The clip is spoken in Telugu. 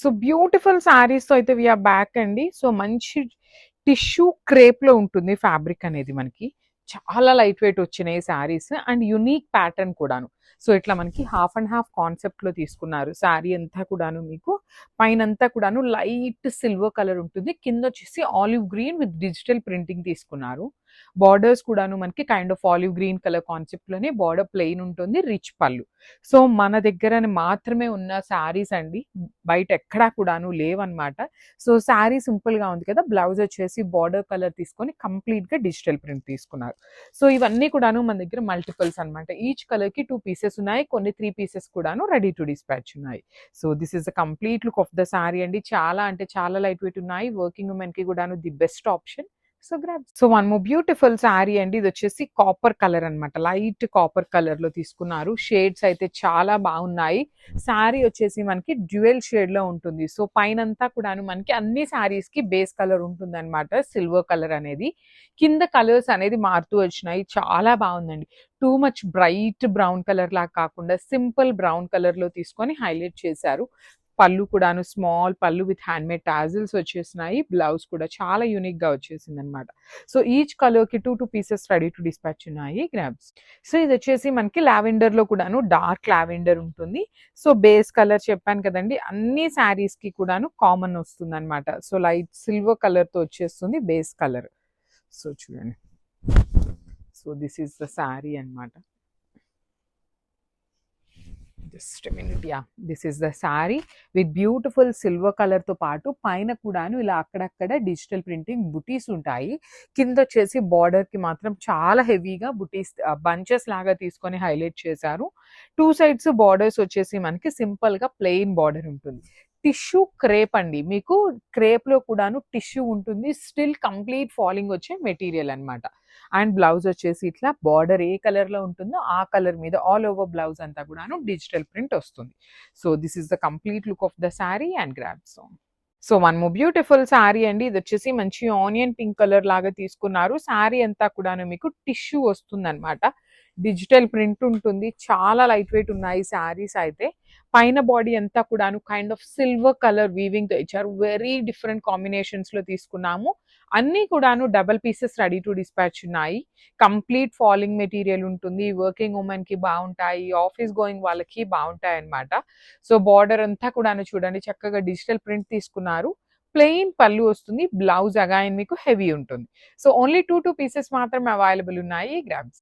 సో బ్యూటిఫుల్ శారీస్‌తో అయితే వి ఆర్ బ్యాక్ అండి. సో మంచి టిష్యూ క్రేప్‌లో ఉంటుంది ఫ్యాబ్రిక్ అనేది మనకి. చాలా లైట్ వెయిట్ వచ్చినాయి శారీస్ అండ్ యూనిక్ ప్యాటర్న్ కూడాను. సో ఇట్లా మనకి హాఫ్ అండ్ హాఫ్ కాన్సెప్ట్‌లో తీసుకున్నారు. శారీ అంతా కూడాను మీకు పైనంతా కూడాను లైట్ సిల్వర్ కలర్ ఉంటుంది. కిందొచ్చేసి olive green with digital printing తీసుకున్నారు. బార్డర్స్ కూడాను మనకి kind of olive green colour కాన్సెప్ట్‌లోనే బార్డర్ ప్లెయిన్ ఉంటుంది. రిచ్ పళ్ళు. సో మన దగ్గర మాత్రమే ఉన్న శారీస్ అండి. బయట ఎక్కడా కూడాను లేవన్నమాట. సో శారీ సింపుల్‌గా ఉంది కదా! బ్లౌజ్ వచ్చేసి బార్డర్ కలర్ తీసుకొని కంప్లీట్‌గా డిజిటల్ ప్రింట్ తీసుకున్నారు. సో ఇవన్నీ కూడాను మన దగ్గర మల్టిపుల్స్ అన్నమాట. ఈచ్ కలర్‌కి 2 పీసెస్ ఉన్నాయి. కొన్ని 3 పీసెస్ కూడాను రెడీ టు డిస్పాచ్ ఉన్నాయి. So this is the complete look of the sari అండి. చాలా అంటే చాలా లైట్ వెయిట్ ఉన్నాయి. వర్కింగ్ ఉమెన్‌కి కూడాను the best option. So grab. So one more beautiful sari అండి. ఇదొచ్చేసి కాపర్ కలర్ అన్నమాట. లైట్ కాపర్ కలర్‌లో తీసుకున్నారు. షేడ్స్ అయితే చాలా బాగున్నాయి. శారీ వచ్చేసి మనకి డ్యూయల్ షేడ్‌లో ఉంటుంది. సో పైనంతా కూడాను మనకి అన్ని శారీస్‌కి బేస్ కలర్ ఉంటుందన్నమాట. సిల్వర్ కలర్ అనేది. కింద కలర్స్ అనేది మారుతూ వచ్చినాయి. చాలా బాగుందండి. Too much bright brown colour లాగా కాకుండా సింపుల్ బ్రౌన్ కలర్‌లో తీసుకొని హైలైట్ చేశారు. పళ్ళు కూడాను స్మాల్ పళ్ళు విత్ హ్యాండ్‌మేడ్ టాజిల్స్ వచ్చేసినాయి. బ్లౌజ్ కూడా చాలా యూనిక్‌గా వచ్చేసిందనమాట. సో ఈచ్ కలర్‌కి 2 పీసెస్ రెడీ టు డిస్పాచ్ ఉన్నాయి. గ్రాబ్స్. సో ఇదొచ్చేసి మనకి లావెండర్‌లో కూడాను డార్క్ లావెండర్ ఉంటుంది. సో బేస్ కలర్ చెప్పాను కదండీ! అన్ని శారీస్‌కి కూడాను కామన్ వస్తుందనమాట. సో లైట్ సిల్వర్ కలర్‌తో వచ్చేస్తుంది బేస్ కలర్. సో చూడండి. So this is the sari అన్నమాట. Just minute yeah this is the sari with beautiful silver colour తో పాటు పైన కూడాను ఇలా అక్కడక్కడ డిజిటల్ ప్రింటింగ్ బుటీస్ ఉంటాయి. కింద వచ్చేసి బార్డర్ కి మాత్రం చాలా హెవీగా బుటీస్ బంచెస్ లాగా తీసుకొని హైలైట్ చేశారు. టూ సైడ్స్ బార్డర్స్ వచ్చేసి మనకి సింపుల్ గా ప్లెయిన్ బార్డర్ ఉంటుంది. టిష్యూ క్రేప్ అండి. మీకు క్రేప్ లో కూడాను టిష్యూ ఉంటుంది. స్టిల్ కంప్లీట్ ఫాలింగ్ వచ్చే మెటీరియల్ అన్నమాట. అండ్ బ్లౌజ్ వచ్చేసి ఇట్లా బార్డర్ ఏ కలర్ లో ఉంటుందో ఆ కలర్ మీద ఆల్ ఓవర్ బ్లౌజ్ అంతా కూడాను డిజిటల్ ప్రింట్ వస్తుంది. So this is the complete look of the sari and grab so. So one more beautiful sari అండి. ఇది వచ్చేసి మంచి ఆనియన్ పింక్ కలర్ లాగా తీసుకున్నారు. శారీ అంతా కూడాను మీకు టిష్యూ వస్తుందన్నమాట. డిజిటల్ ప్రింట్ ఉంటుంది. చాలా లైట్ వెయిట్ ఉన్నాయి శారీస్ అయితే. పైన బాడీ అంతా కూడాను kind of silver colour weaving తో ఇచ్చారు. వెరీ డిఫరెంట్ కాంబినేషన్స్ లో తీసుకున్నాము. అన్నీ కూడాను double pieces ready to dispatch ఉన్నాయి. కంప్లీట్ ఫాలింగ్ మెటీరియల్ ఉంటుంది. వర్కింగ్ ఉమెన్ కి బాగుంటాయి. ఆఫీస్ గోయింగ్ వాళ్ళకి బాగుంటాయి అన్నమాట. సో బార్డర్ అంతా కూడాను చూడండి చక్కగా డిజిటల్ ప్రింట్ తీసుకున్నారు. ప్లెయిన్ పళ్ళు వస్తుంది. బ్లౌజ్ అగైన్ మీకు హెవీ ఉంటుంది. సో ఓన్లీ 2 పీసెస్ మాత్రమే అవైలబుల్ ఉన్నాయి. గ్రాబ్స్.